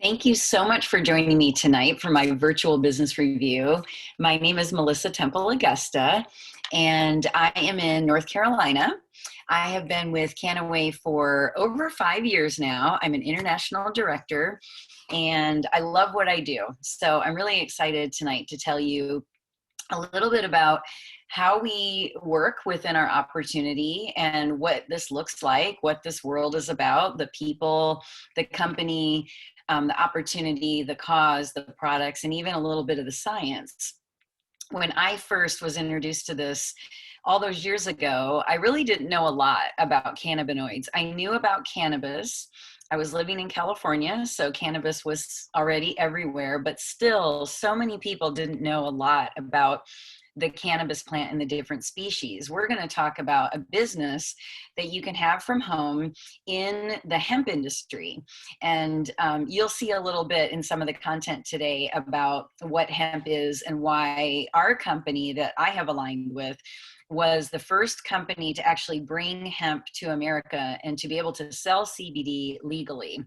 Thank you so much for joining me tonight for my virtual business review. My name is Melissa Temple-Agosta, and I am in North Carolina. I have been with Kannaway for over 5 years now. I'm an international director, and I love what I do. So I'm really excited tonight to tell you a little bit about how we work within our opportunity and what this looks like, what this world is about, the people, the company, the opportunity, the cause, the products, and even a little bit of the science. When I first was introduced to this all those years ago, I really didn't know a lot about cannabinoids. I knew about cannabis. I was living in California, so cannabis was already everywhere, but still so many people didn't know a lot about the cannabis plant and the different species. We're going to talk about a business that you can have from home in the hemp industry. And you'll see a little bit in some of the content today about what hemp is and why our company that I have aligned with was the first company to actually bring hemp to America and to be able to sell CBD legally,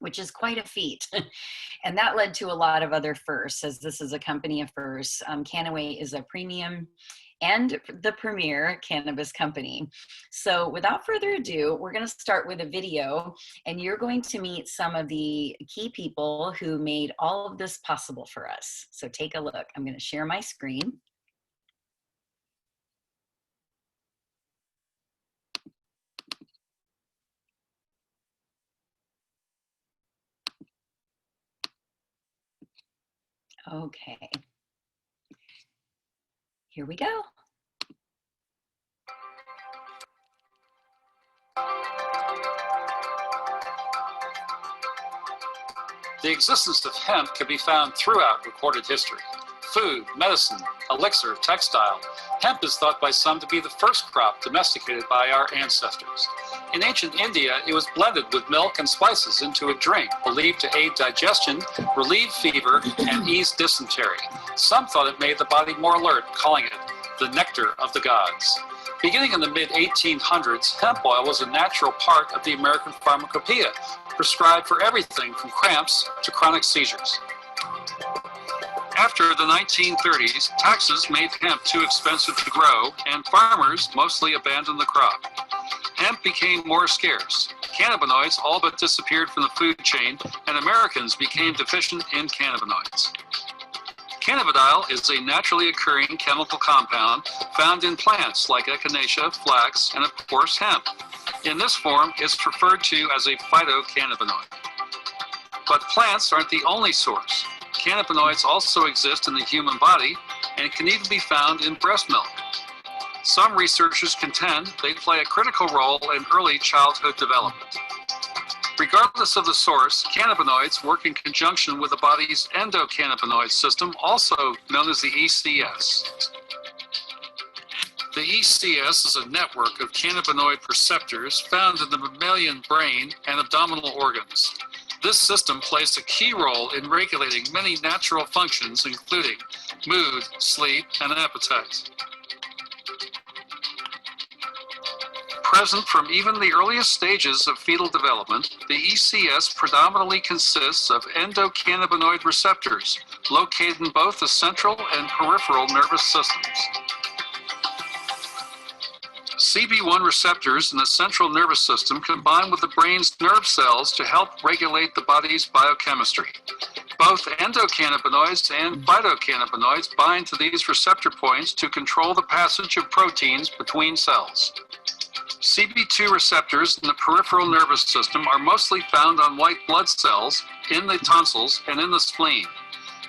which is quite a feat. And that led to a lot of other firsts, as this is a company of firsts. Kannaway is a premium and the premier cannabis company. So without further ado, we're going to start with a video, and you're going to meet some of the key people who made all of this possible for us. So take a look. I'm going to share my screen. Okay, here we go. The existence of hemp can be found throughout recorded history. Food, medicine, elixir, textile. Hemp is thought by some to be the first crop domesticated by our ancestors. In ancient India, it was blended with milk and spices into a drink believed to aid digestion, relieve fever, and ease dysentery. Some thought it made the body more alert, calling it the nectar of the gods. Beginning in the mid-1800s, hemp oil was a natural part of the American pharmacopoeia, prescribed for everything from cramps to chronic seizures. After the 1930s, taxes made hemp too expensive to grow, and farmers mostly abandoned the crop. Hemp became more scarce. Cannabinoids all but disappeared from the food chain, and Americans became deficient in cannabinoids. Cannabidiol is a naturally occurring chemical compound found in plants like echinacea, flax, and of course hemp. In this form, it's referred to as a phytocannabinoid. But plants aren't the only source. Cannabinoids also exist in the human body and can even be found in breast milk. Some researchers contend they play a critical role in early childhood development. Regardless of the source, cannabinoids work in conjunction with the body's endocannabinoid system, also known as the ECS. The ECS is a network of cannabinoid receptors found in the mammalian brain and abdominal organs. This system plays a key role in regulating many natural functions, including mood, sleep, and appetite. Present from even the earliest stages of fetal development, the ECS predominantly consists of endocannabinoid receptors located in both the central and peripheral nervous systems. CB1 receptors in the central nervous system combine with the brain's nerve cells to help regulate the body's biochemistry. Both endocannabinoids and phytocannabinoids bind to these receptor points to control the passage of proteins between cells. CB2 receptors in the peripheral nervous system are mostly found on white blood cells, in the tonsils, and in the spleen.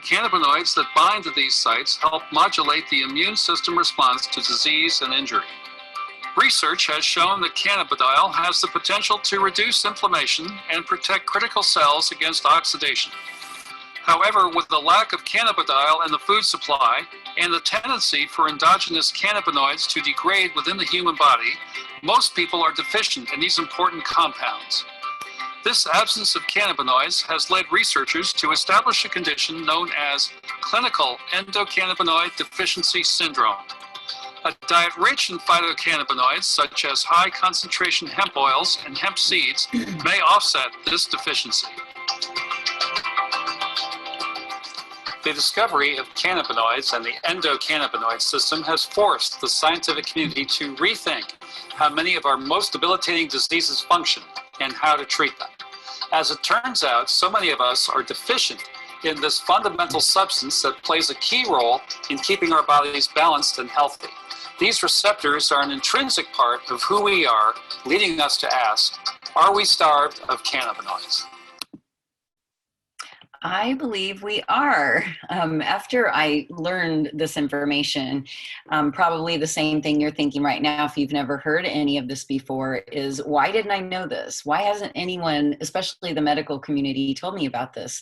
Cannabinoids that bind to these sites help modulate the immune system response to disease and injury. Research has shown that cannabidiol has the potential to reduce inflammation and protect critical cells against oxidation. However, with the lack of cannabidiol in the food supply and the tendency for endogenous cannabinoids to degrade within the human body, most people are deficient in these important compounds. This absence of cannabinoids has led researchers to establish a condition known as clinical endocannabinoid deficiency syndrome. A diet rich in phytocannabinoids, such as high concentration hemp oils and hemp seeds, may offset this deficiency. The discovery of cannabinoids and the endocannabinoid system has forced the scientific community to rethink how many of our most debilitating diseases function and how to treat them. As it turns out, so many of us are deficient in this fundamental substance that plays a key role in keeping our bodies balanced and healthy. These receptors are an intrinsic part of who we are, leading us to ask, are we starved of cannabinoids? I believe we are. After I learned this information, probably the same thing you're thinking right now, if you've never heard any of this before, is why didn't I know this? Why hasn't anyone, especially the medical community, told me about this?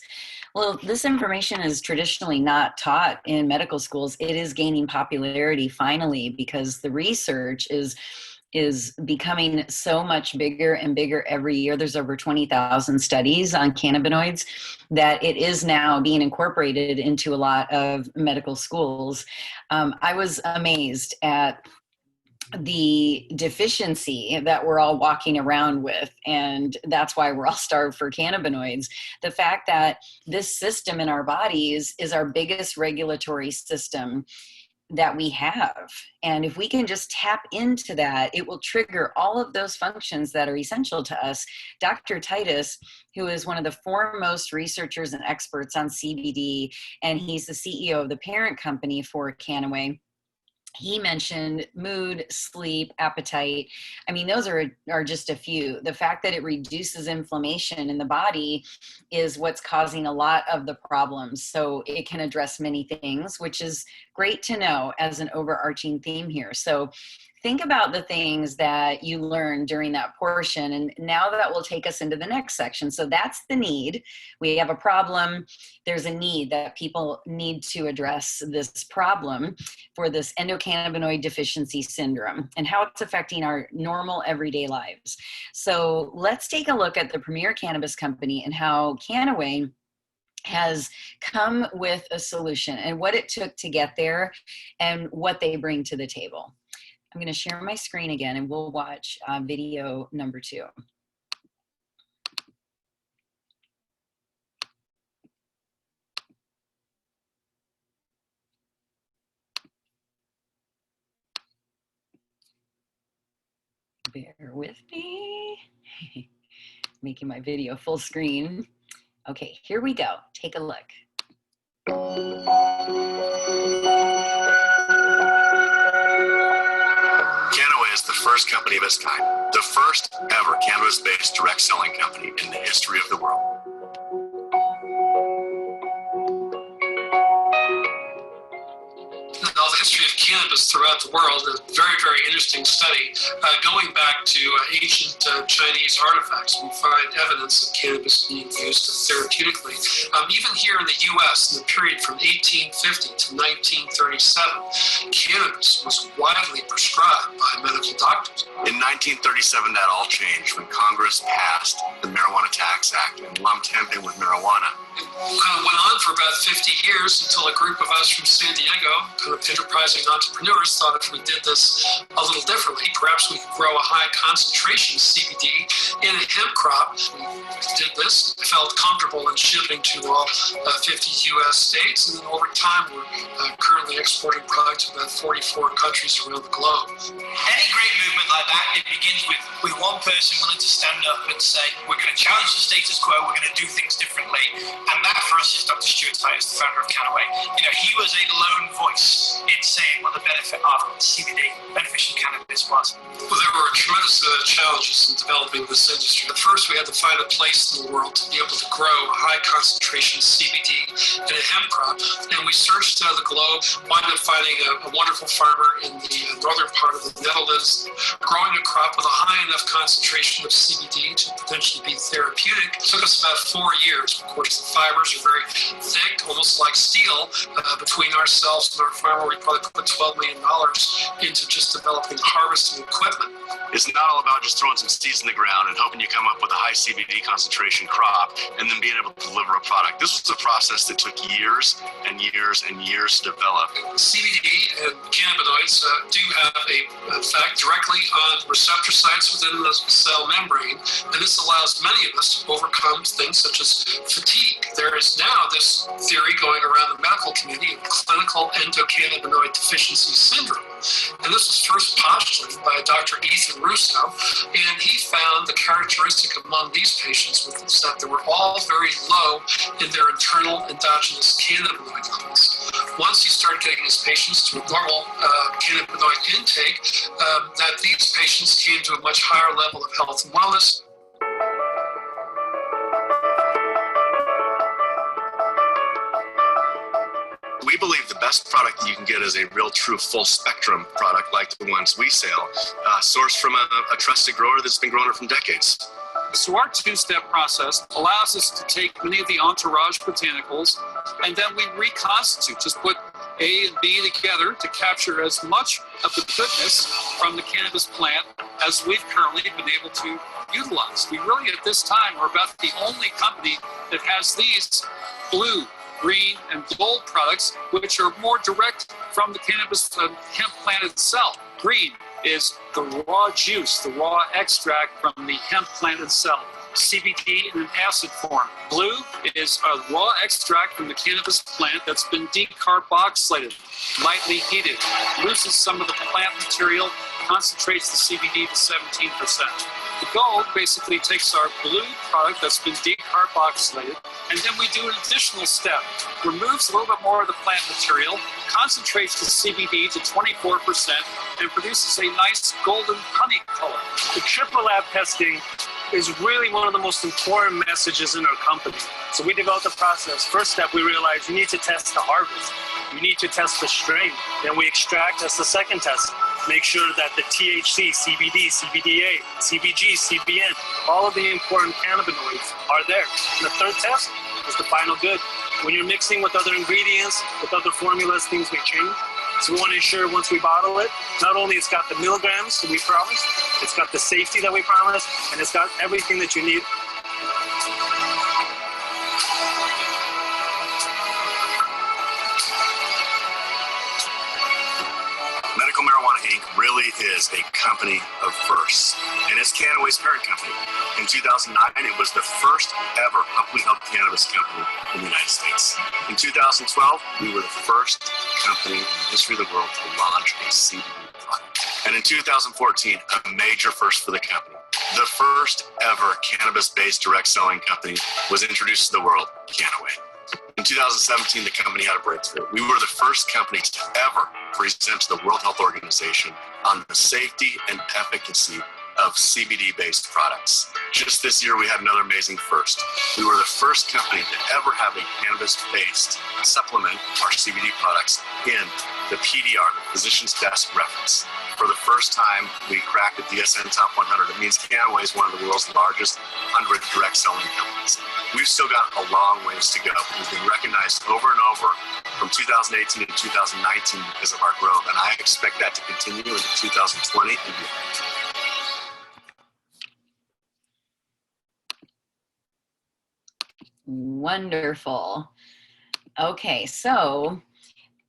Well, this information is traditionally not taught in medical schools. It is gaining popularity finally because the research is becoming so much bigger and bigger every year. There's over 20,000 studies on cannabinoids that it is now being incorporated into a lot of medical schools. I was amazed at the deficiency that we're all walking around with, and that's why we're all starved for cannabinoids. The fact that this system in our bodies is our biggest regulatory system that we have. And if we can just tap into that, it will trigger all of those functions that are essential to us. Dr. Titus, who is one of the foremost researchers and experts on CBD, and he's the CEO of the parent company for Kannaway, he mentioned mood, sleep, appetite. I mean, those are just a few. The fact that it reduces inflammation in the body is what's causing a lot of the problems. So it can address many things, which is great to know as an overarching theme here. So think about the things that you learned during that portion. And now that will take us into the next section. So that's the need. We have a problem. There's a need that people need to address this problem for this endocannabinoid deficiency syndrome and how it's affecting our normal everyday lives. So let's take a look at the premier cannabis company and how Kannaway has come with a solution and what it took to get there and what they bring to the table. I'm going to share my screen again and we'll watch video number 2. Bear with me. Making my video full screen. Okay, here we go. Take a look. Kannaway is the first company of its kind, the first ever cannabis-based direct selling company in the history of the world. All the history of cannabis throughout the world, a very, very interesting study. Going back to ancient Chinese artifacts, we find evidence of cannabis being used therapeutically. Even here in the U.S., in the period from 1850 to 1937, cannabis was widely prescribed by medical doctors. In 1937, that all changed when Congress passed the Marijuana Tax Act and lumped hemp in with marijuana. It kind of went on for about 50 years until a group of us from San Diego, kind of enterprising entrepreneurs, thought if we did this a little differently, perhaps we could grow a high concentration CBD in a hemp crop. We did this, felt comfortable in shipping to all 50 U.S. states, and then over time we're currently exporting product to about 44 countries around the globe. Any great movement like that, it begins with one person willing to stand up and say, we're going to challenge the status quo, we're going to do things differently. And that for us is Dr. Stuart Titus, the founder of Kannaway. You know, he was a lone voice in saying what the benefit of CBD, beneficial cannabis, was. Well, there were tremendous challenges in developing this industry. At first, we had to find a place in the world to be able to grow a high concentration CBD in a hemp crop. And we searched the globe, wound up finding a wonderful farmer in the northern part of the Netherlands, growing a crop with a high enough concentration of CBD to potentially be therapeutic. It took us about 4 years. Of course, the fibers are very thick, almost like steel. Between ourselves and our farmer, we probably put $12 million into just developing harvesting equipment. It's not all about just throwing some seeds in the ground and hoping you come up with a high CBD concentration crop, and then being able to deliver a product. This was a process that took years and years and years to develop. CBD and cannabinoids do have a effect directly on receptor sites within the cell membrane, and this allows many of us to overcome things such as fatigue. There is now this theory going around the medical community of clinical endocannabinoid deficiency syndrome, and this was first postulated by Dr. Ethan Russo, and he found the characteristic among these patients was that they were all very low in their internal endogenous cannabinoid levels. Once he started getting his patients to a normal cannabinoid intake, that these patients came to a much higher level of health and wellness. We believe the best product that you can get is a real true full spectrum product like the ones we sell, sourced from a trusted grower that's been growing it for decades. So our two-step process allows us to take many of the entourage botanicals and then we reconstitute, just put A and B together to capture as much of the goodness from the cannabis plant as we've currently been able to utilize. We really at this time are about the only company that has these blue, green, and gold products, which are more direct from the cannabis hemp plant itself. Green is the raw juice, the raw extract from the hemp plant itself. CBD in an acid form. Blue is a raw extract from the cannabis plant that's been decarboxylated, lightly heated, loses some of the plant material, concentrates the CBD to 17%. The gold basically takes our blue product that's been decarboxylated, and then we do an additional step. Removes a little bit more of the plant material, concentrates the CBD to 24%, and produces a nice golden honey color. The triple lab testing is really one of the most important messages in our company. So we developed a process. First step, we realized you need to test the harvest. You need to test the strain. Then we extract, that's the second test. Make sure that the THC, CBD, CBDA, CBG, CBN, all of the important cannabinoids are there. And the third test is the final good. When you're mixing with other ingredients, with other formulas, things may change. So we want to ensure once we bottle it, not only it's got the milligrams that we promised, it's got the safety that we promised, and it's got everything that you need. Medical Marijuana Inc. really is a company of firsts, and it's Kannaway's parent company. In 2009, it was the first ever publicly held cannabis company in the United States. In 2012, we were the first company in the history of the world to launch a CBD product. And in 2014, a major first for the company. The first ever cannabis-based direct selling company was introduced to the world, Kannaway. In 2017, the company had a breakthrough. We were the first company to ever present to the World Health Organization on the safety and efficacy of CBD-based products. Just this year, we had another amazing first. We were the first company to ever have a cannabis-based supplement, our CBD products, in the PDR, the Physician's Desk Reference. For the first time, we cracked the DSN Top 100. It means Kannaway is one of the world's largest 100 direct selling companies. We've still got a long ways to go. We've been recognized over and over from 2018 to 2019 because of our growth, and I expect that to continue into 2020 and beyond. Wonderful. Okay, so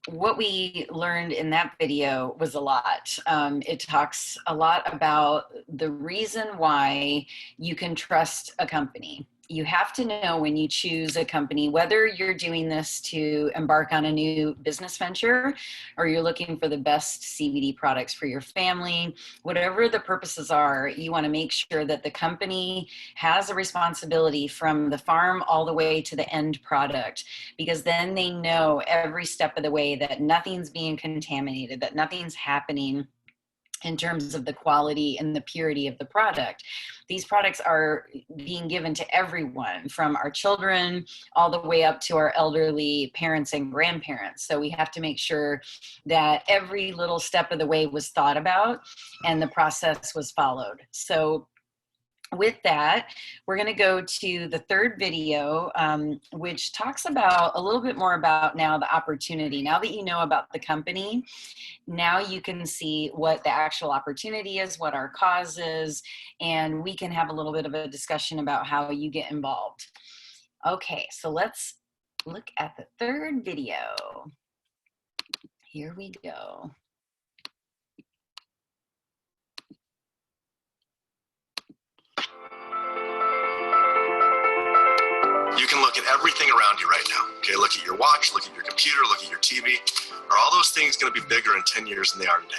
what we learned in that video was a lot. It talks a lot about the reason why you can trust a company. You have to know when you choose a company, whether you're doing this to embark on a new business venture or you're looking for the best CBD products for your family, whatever the purposes are, you want to make sure that the company has a responsibility from the farm all the way to the end product, because then they know every step of the way that nothing's being contaminated, that nothing's happening in terms of the quality and the purity of the product. These products are being given to everyone, from our children all the way up to our elderly parents and grandparents. So we have to make sure that every little step of the way was thought about and the process was followed. So with that, we're going to go to the third video, which talks about a little bit more about now the opportunity. Now that you know about the company, now you can see what the actual opportunity is, what our cause is, and we can have a little bit of a discussion about how you get involved. Okay, so let's look at the third video. Here we go. You can look at everything around you right now. Okay, look at your watch, look at your computer, look at your TV. Are all those things going to be bigger in 10 years than they are today?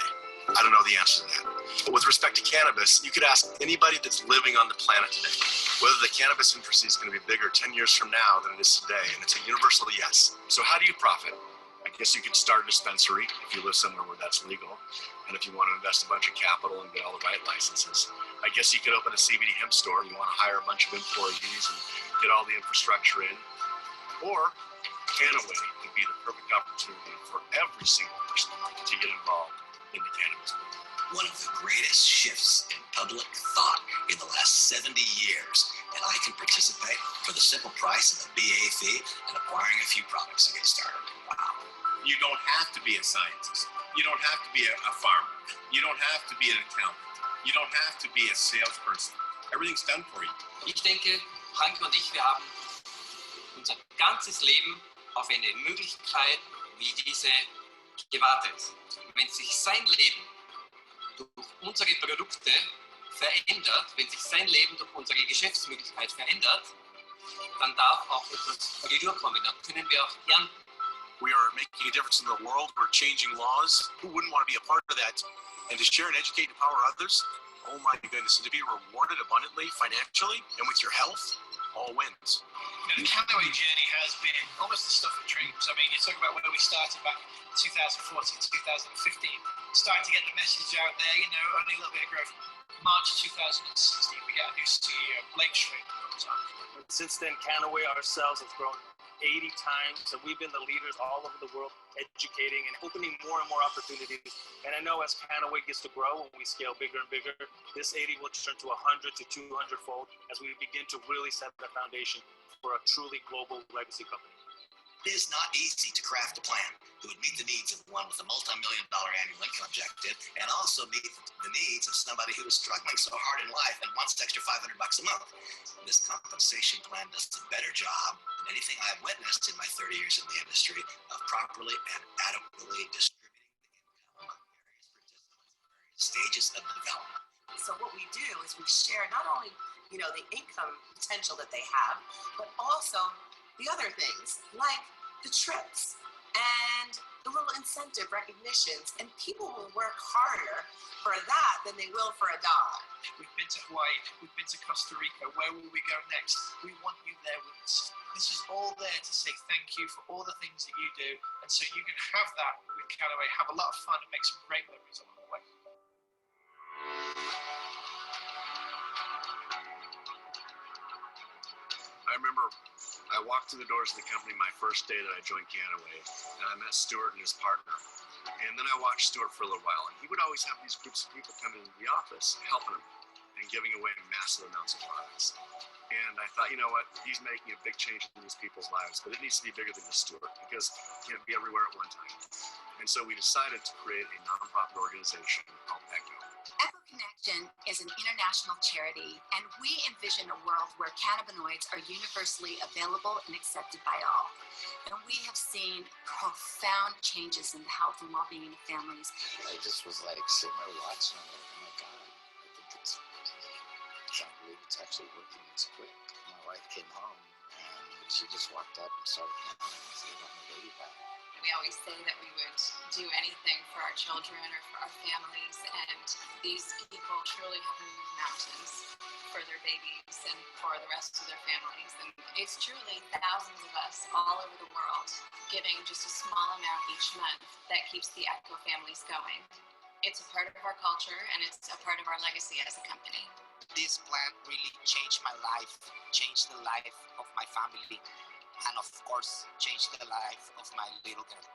I don't know the answer to that. But with respect to cannabis, you could ask anybody that's living on the planet today whether the cannabis industry is going to be bigger 10 years from now than it is today, and it's a universal yes. So how do you profit? I guess you could start a dispensary if you live somewhere where that's legal, and if you want to invest a bunch of capital and get all the right licenses. I guess you could open a CBD hemp store and you want to hire a bunch of employees and get all the infrastructure in. Or Kannaway could be the perfect opportunity for every single person to get involved in the cannabis movement. One of the greatest shifts in public thought in the last 70 years, and I can participate for the simple price of a BA fee and acquiring a few products to get started. Wow. You don't have to be a scientist. You don't have to be a farmer. You don't have to be an accountant. You don't have to be a salesperson. Everything's done for you. Ich denke, Hanke und ich, wir haben unser ganzes Leben auf eine Möglichkeit wie diese gewartet. Wenn sich sein Leben durch unsere Produkte verändert, wenn sich sein Leben durch unsere Geschäftsmöglichkeit verändert, dann darf auch etwas retourkommen. Dann können wir auch ernten. We are making a difference in the world. We're changing laws. Who wouldn't want to be a part of that? And to share and educate and empower others, oh my goodness, and to be rewarded abundantly, financially, and with your health, all wins. You know, the Kannaway journey has been almost the stuff of dreams. I mean, you talk about where we started back in 2014, 2015, starting to get the message out there, you know, only a little bit of growth. March 2016, we got a new CEO, Blake Schrader. Since then, Kannaway ourselves has grown 80 times, and we've been the leaders all over the world, educating and opening more and more opportunities. And I know as Kannaway gets to grow, when we scale bigger and bigger, this 80 will turn to 100 to 200 fold as we begin to really set the foundation for a truly global legacy company. It is not easy to craft a plan that would meet the needs of one with a multi-million-dollar annual income objective and also meet the needs of somebody who is struggling so hard in life and wants extra $500 a month. This compensation plan does a better job than anything I've witnessed in my 30 years in the industry of properly and adequately distributing the income among various participants in various stages of development. So what we do is we share not only, you know, the income potential that they have, but also the other things like the trips and the little incentive recognitions, and people will work harder for that than they will for $1. We've been to Hawaii, we've been to Costa Rica. Where will we go next? We want you there with us. This is all there to say thank you for all the things that you do, and so you can have that with Kannaway, have a lot of fun and make some great memories along the way. I remember I walked through the doors of the company my first day that I joined Kannaway, and I met Stuart and his partner. And then I watched Stuart for a little while, and he would always have these groups of people coming into the office, helping him, and giving away massive amounts of products. And I thought, you know what, he's making a big change in these people's lives, but it needs to be bigger than just Stuart, because he can't be everywhere at one time. And so we decided to create a nonprofit organization called ECHO. Echo Connection is an international charity, and we envision a world where cannabinoids are universally available and accepted by all. And we have seen profound changes in the health and well-being of families. I just was like sitting there watching, I'm like, oh my God, I can't believe it's actually working this quick. My wife came home and she just walked up and started counting and said, I got my baby back. We always say that we would do anything for our children or for our families, and these people truly have moved mountains for their babies and for the rest of their families. And it's truly thousands of us all over the world giving just a small amount each month that keeps the Echo families going. It's a part of our culture, and it's a part of our legacy as a company. This plant really changed my life, changed the life of my family, and of course, changed the life of my little girl.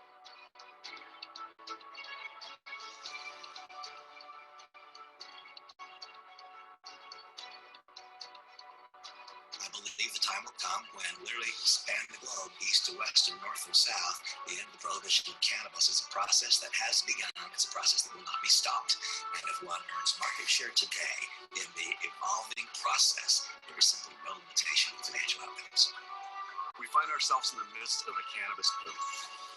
come when literally span the globe, east to west and north and south. The end of the prohibition of cannabis is a process that has begun. It's a process that will not be stopped. And if one earns market share today in the evolving process, there is simply no limitation in financial outcomes. We find ourselves in the midst of a cannabis boom.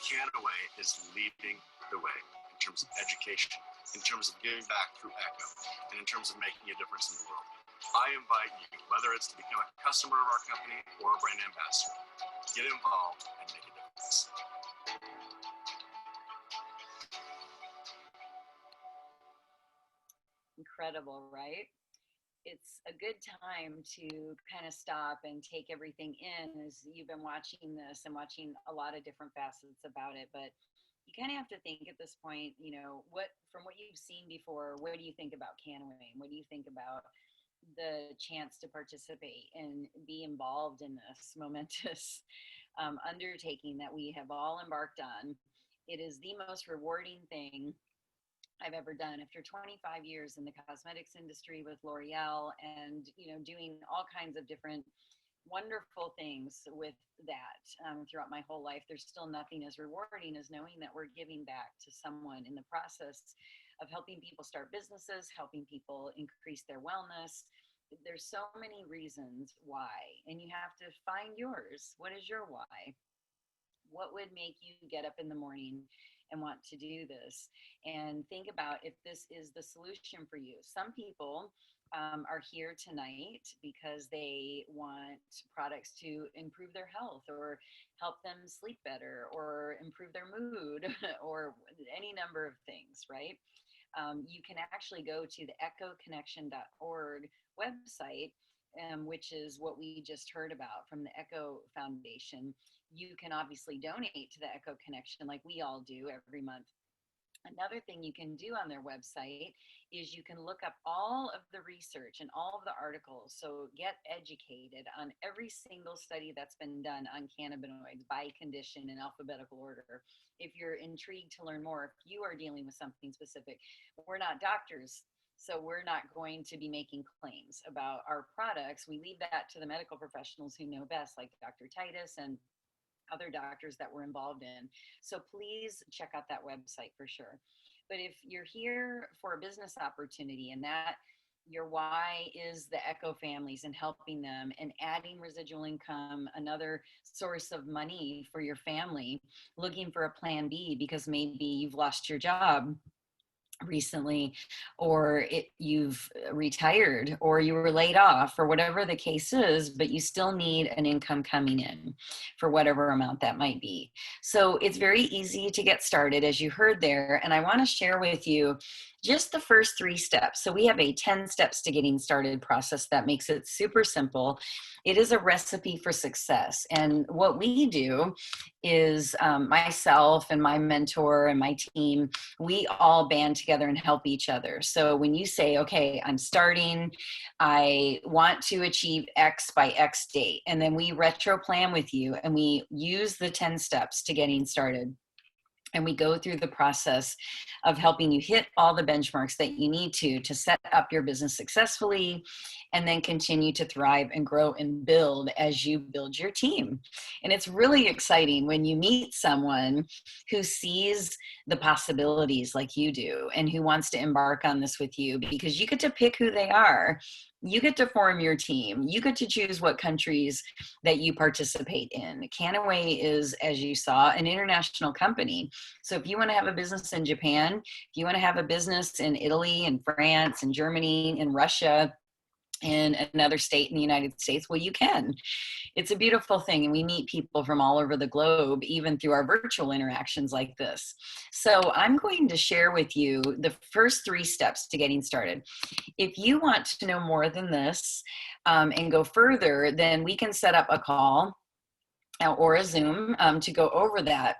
Kannaway is leading the way in terms of education, in terms of giving back through ECHO, and in terms of making a difference in the world. I invite you, whether it's to become a customer of our company or a brand ambassador, get involved and make a difference. Incredible, right? It's a good time to kind of stop and take everything in as you've been watching this and watching a lot of different facets about it. But you kind of have to think at this point, you know, from what you've seen before, what do you think about Kannaway? What do you think about the chance to participate and be involved in this momentous undertaking that we have all embarked on? It is the most rewarding thing I've ever done. After 25 years in the cosmetics industry with L'Oreal and, you know, doing all kinds of different wonderful things with that throughout my whole life, there's still nothing as rewarding as knowing that we're giving back to someone in the process of helping people start businesses, helping people increase their wellness. There's so many reasons why, and you have to find yours. What is your why? What would make you get up in the morning and want to do this? And think about if this is the solution for you. Some people are here tonight because they want products to improve their health or help them sleep better or improve their mood or any number of things, right? You can actually go to the echoconnection.org website, which is what we just heard about from the Echo Foundation. You can obviously donate to the Echo Connection like we all do every month. Another thing you can do on their website is you can look up all of the research and all of the articles. So get educated on every single study that's been done on cannabinoids by condition in alphabetical order. If you're intrigued to learn more, if you are dealing with something specific, we're not doctors, so we're not going to be making claims about our products. We leave that to the medical professionals who know best, like Dr. Titus and other doctors that we're involved in. So please check out that website for sure. But if you're here for a business opportunity and that your why is the Echo families and helping them and adding residual income, another source of money for your family, looking for a plan B because maybe you've lost your job recently, or you've retired, or you were laid off, or whatever the case is, but you still need an income coming in for whatever amount that might be. So it's very easy to get started, as you heard there, and I want to share with you just the first 3 steps. So we have a 10 steps to getting started process that makes it super simple. It is a recipe for success. And what we do is myself and my mentor and my team, we all band together and help each other. So when you say, okay, I'm starting, I want to achieve X by X date, and then we retro plan with you and we use the 10 steps to getting started. And we go through the process of helping you hit all the benchmarks that you need to set up your business successfully and then continue to thrive and grow and build as you build your team. And it's really exciting when you meet someone who sees the possibilities like you do and who wants to embark on this with you, because you get to pick who they are. You get to form your team. You get to choose what countries that you participate in. Kannaway is, as you saw, an international company. So if you want to have a business in Japan, if you want to have a business in Italy and France and Germany and Russia and another state in the United States, well, you can. It's a beautiful thing. And we meet people from all over the globe, even through our virtual interactions like this. So I'm going to share with you the first 3 steps to getting started. If you want to know more than this and go further, then we can set up a call or a Zoom to go over that.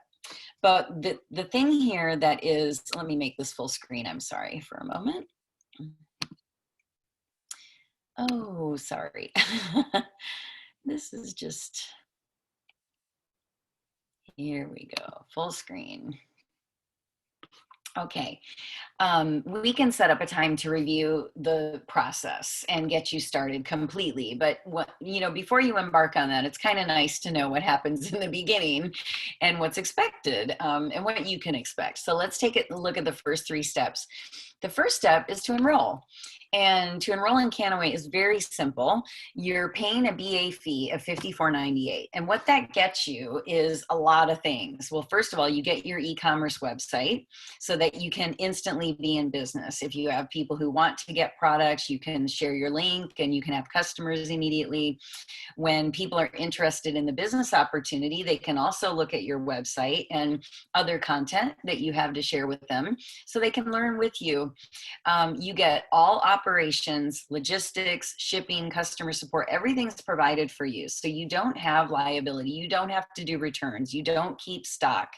But the thing here that is, let me make this full screen. I'm sorry for a moment. Oh, sorry. This is just, here we go, full screen. Okay. We can set up a time to review the process and get you started completely. But before you embark on that, it's kind of nice to know what happens in the beginning and what's expected, and what you can expect. So let's take a look at the first 3 steps. The first step is to enroll. And to enroll in Kannaway is very simple. You're paying a BA fee of $54.98. And what that gets you is a lot of things. Well, first of all, you get your e-commerce website so that you can instantly be in business. If you have people who want to get products, you can share your link and you can have customers immediately. When people are interested in the business opportunity, they can also look at your website and other content that you have to share with them so they can learn with you. You get all operations, logistics, shipping, customer support, everything's provided for you. So you don't have liability. You don't have to do returns. You don't keep stock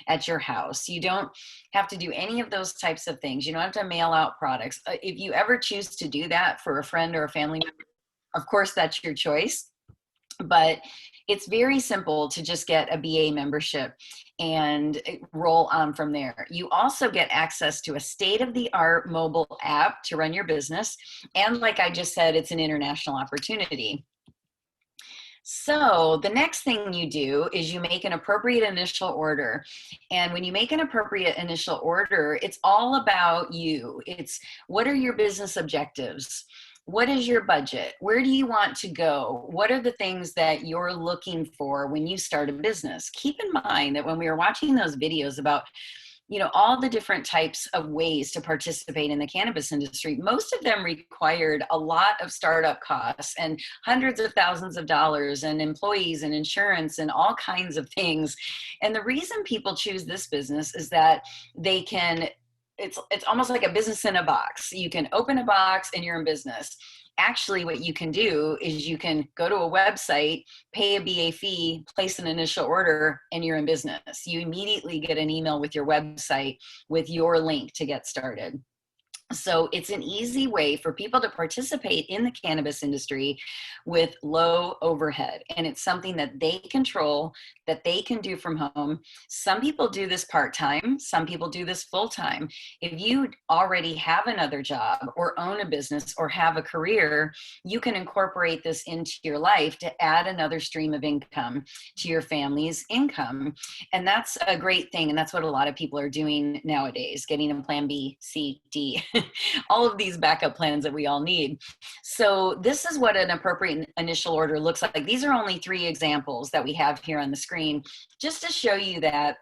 at your house. You don't have to do any of those types of things. You don't have to mail out products. If you ever choose to do that for a friend or a family member, of course, that's your choice. But it's very simple to just get a BA membership and roll on from there. You also get access to a state-of-the-art mobile app to run your business. And like I just said, it's an international opportunity. So the next thing you do is you make an appropriate initial order. And when you make an appropriate initial order, it's all about you. It's what are your business objectives? What is your budget? Where do you want to go? What are the things that you're looking for when you start a business? Keep in mind that when we were watching those videos about all the different types of ways to participate in the cannabis industry, most of them required a lot of startup costs and hundreds of thousands of dollars and employees and insurance and all kinds of things. And the reason people choose this business is that they can, it's almost like a business in a box. You can open a box and you're in business. Actually, what you can do is you can go to a website, pay a BA fee, place an initial order, and you're in business. You immediately get an email with your website with your link to get started. So it's an easy way for people to participate in the cannabis industry with low overhead. And it's something that they control, that they can do from home. Some people do this part-time. Some people do this full-time. If you already have another job or own a business or have a career, you can incorporate this into your life to add another stream of income to your family's income. And that's a great thing. And that's what a lot of people are doing nowadays, getting a plan B, C, D, all of these backup plans that we all need. So this is what an appropriate initial order looks like. These are only 3 examples that we have here on the screen, just to show you that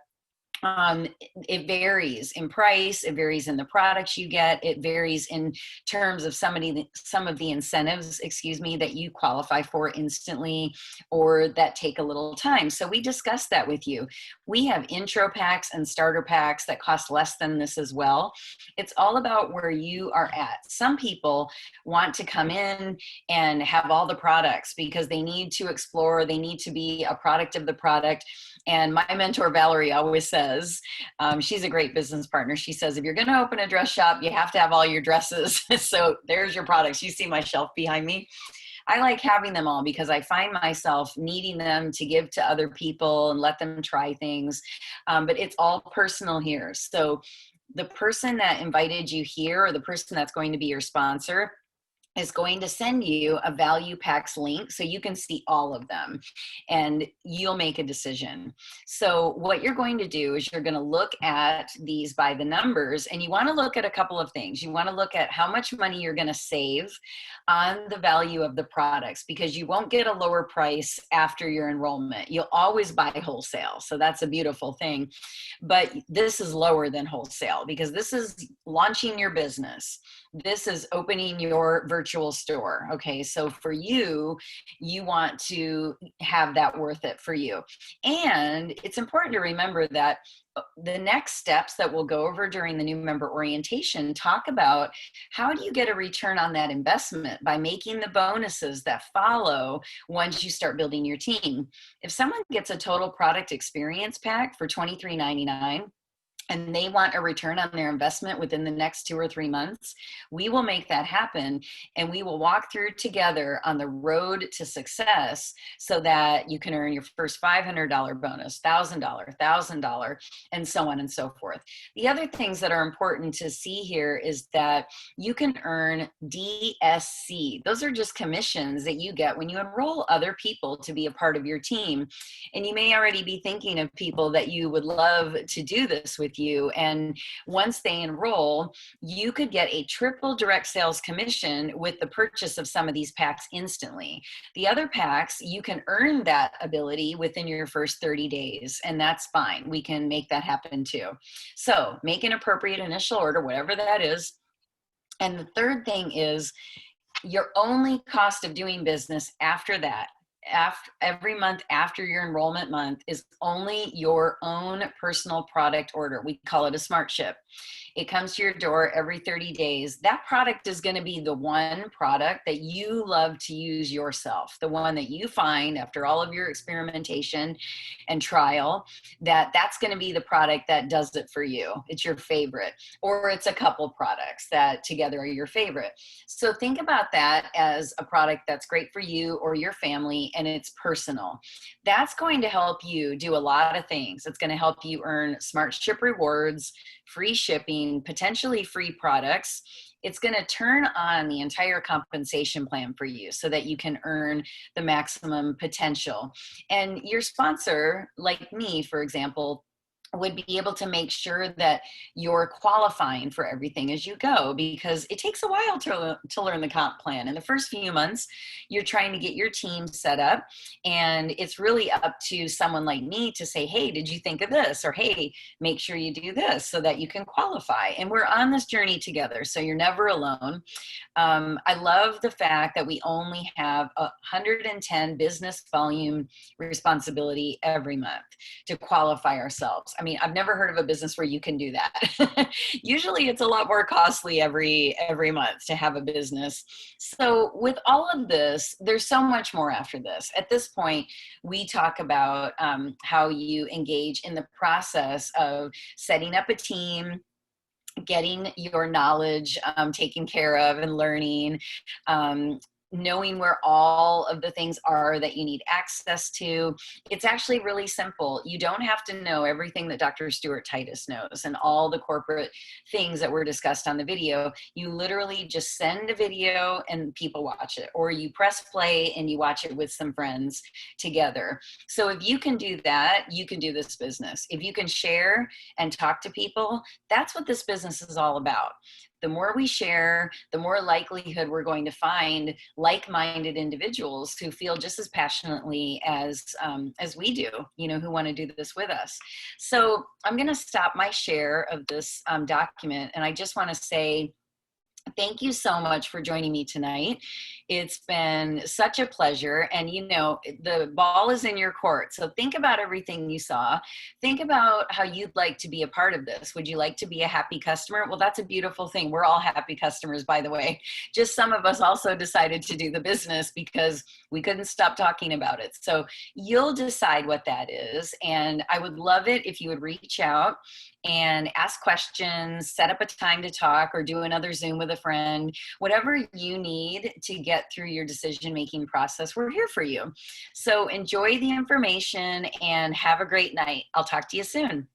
it varies in price, it varies in the products you get, it varies in terms of some of the incentives, that you qualify for instantly or that take a little time. So we discussed that with you. We have intro packs and starter packs that cost less than this as well. It's all about where you are at. Some people want to come in and have all the products because they need to explore, they need to be a product of the product. And my mentor, Valerie, always says, she's a great business partner. She says, if you're going to open a dress shop, you have to have all your dresses. So there's your products. You see my shelf behind me. I like having them all because I find myself needing them to give to other people and let them try things. But it's all personal here. So the person that invited you here or the person that's going to be your sponsor is going to send you a value packs link so you can see all of them and you'll make a decision. So what you're going to do is you're going to look at these by the numbers, and you want to look at a couple of things. You want to look at how much money you're going to save on the value of the products, because you won't get a lower price after your enrollment. You'll always buy wholesale. So that's a beautiful thing. But this is lower than wholesale because this is launching your business. This is opening your virtual store. Okay, so for you, you want to have that worth it for you. And it's important to remember that the next steps that we'll go over during the new member orientation talk about how do you get a return on that investment by making the bonuses that follow once you start building your team. If someone gets a total product experience pack for $23.99, and they want a return on their investment within the next 2 or 3 months, we will make that happen. And we will walk through together on the road to success so that you can earn your first $500 bonus, $1,000, and so on and so forth. The other things that are important to see here is that you can earn DSC. Those are just commissions that you get when you enroll other people to be a part of your team. And you may already be thinking of people that you would love to do this with you. And once they enroll, you could get a triple direct sales commission with the purchase of some of these packs instantly. The other packs, you can earn that ability within your first 30 days, and that's fine. We can make that happen too. So make an appropriate initial order, whatever that is. And the third thing is your only cost of doing business after that, every month after your enrollment month, is only your own personal product order. We call it a smart ship. It comes to your door every 30 days. That product is going to be the one product that you love to use yourself, the one that you find after all of your experimentation and trial, that's going to be the product that does it for you. It's your favorite, or it's a couple products that together are your favorite. So think about that as a product that's great for you or your family, and it's personal. That's going to help you do a lot of things. It's going to help you earn smart ship rewards, free shipping, potentially free products. It's going to turn on the entire compensation plan for you so that you can earn the maximum potential. And your sponsor, like me, for example, would be able to make sure that you're qualifying for everything as you go, because it takes a while to learn the comp plan. In the first few months, you're trying to get your team set up, and it's really up to someone like me to say, hey, did you think of this? Or hey, make sure you do this so that you can qualify. And we're on this journey together, so you're never alone. I love the fact that we only have 110 business volume responsibility every month to qualify ourselves. I mean, I've never heard of a business where you can do that. Usually it's a lot more costly every month to have a business. So with all of this, there's so much more after this. At this point, we talk about how you engage in the process of setting up a team, getting your knowledge taken care of and learning, knowing where all of the things are that you need access to. It's actually really simple. You don't have to know everything that Dr. Stuart Titus knows and all the corporate things that were discussed on the video. You literally just send a video and people watch it, or you press play and you watch it with some friends together. So if you can do that, you can do this business. If you can share and talk to people, that's what this business is all about. The more we share, the more likelihood we're going to find like-minded individuals who feel just as passionately as we do, who want to do this with us. So I'm going to stop my share of this document, and I just want to say thank you so much for joining me tonight. It's been such a pleasure. And the ball is in your court. So think about everything you saw. Think about how you'd like to be a part of this. Would you like to be a happy customer? Well, that's a beautiful thing. We're all happy customers, by the way. Just some of us also decided to do the business because we couldn't stop talking about it. So you'll decide what that is. And I would love it if you would reach out and ask questions, set up a time to talk, or do another Zoom with a friend. Whatever you need to get through your decision-making process, we're here for you. So enjoy the information and have a great night. I'll talk to you soon.